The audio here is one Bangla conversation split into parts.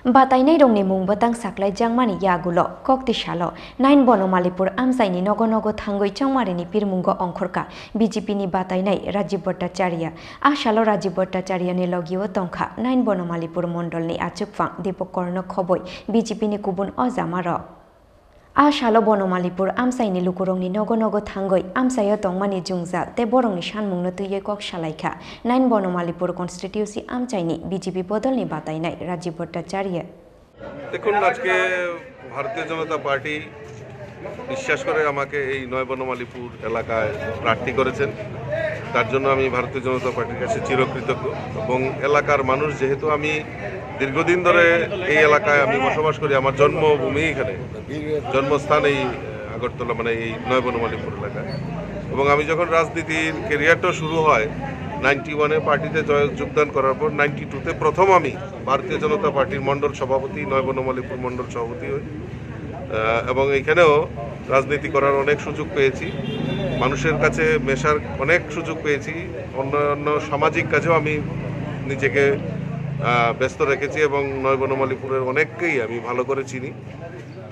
Batainai rongni mungbo tang saklai jangmani yagulo kokti shalo 9 Bonomalipur amsaini nogo thangoi changmarini pirmungo ongkhorka BJP ni batainai Rajiv Bhattacharya a shalo Rajiv Bhattacharya ni logio tongkha 9 Bonomalipur mondol ni achukphang Deepak Korno khoboi BJP ni kubun ojamaro a shalo Bonomalipur amsaini lukurongni nogo thangoi amsayo tongmani jungjal te borongni sanmungno tuye kok shalaikha 9 Bonomalipur constituency amchaini BJP bodolni batainai Rajiv Bhattacharya দেখুন আজকে ভারতীয় জনতা পার্টি বিশ্বাস করে আমাকে এই 9 বনমালীপুর এলাকায় প্রার্থী করেছেন তার জন্য আমি ভারতীয় জনতা পার্টির কাছে চিরকৃতজ্ঞ এবং এলাকার মানুষ যেহেতু আমি দীর্ঘদিন ধরে এই এলাকায় আমি বসবাস করি আমার জন্মভূমি এখানে জন্মস্থান এই আগরতলা মানে এই 9 বনমালীপুর এলাকায় এবং আমি যখন রাজনীতির ক্যারিয়ারটা শুরু হয় 91-এ পার্টিতে যোগদান করার পর 92-তে প্রথম আমি ভারতীয় জনতা পার্টির মণ্ডল সভাপতি 9 বনমালীপুর মণ্ডল সভাপতি হই এবং এখানেও রাজনীতি করার অনেক সুযোগ পেয়েছি মানুষের কাছে মেশার অনেক সুযোগ পেয়েছি অন্যান্য সামাজিক কাজেও আমি নিজেকে ব্যস্ত রেখেছি এবং 9 বনমালীপুরের অনেককেই আমি ভালো করে চিনি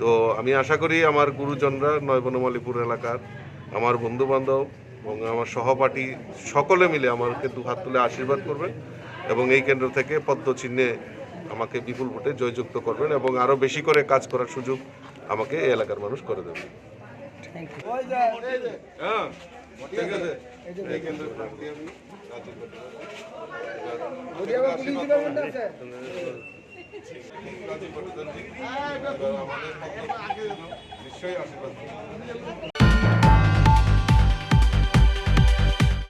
তো আমি আশা করি আমার গুরুজনরা 9 বনমালীপুর এলাকার আমার বন্ধুবান্ধব এবং আমার সহপাঠী সকলে মিলে আমাকে দুহাত তুলে আশীর্বাদ করবেন এবং এই কেন্দ্র থেকে পদ্ম চিহ্নে আমাকে বিপুল ভোটে জয়যুক্ত করবেন এবং আরও বেশি করে কাজ করার সুযোগ আমাকে এই এলাকার মানুষ করে দেবেন নিশ্চয়ই আশীর্বাদ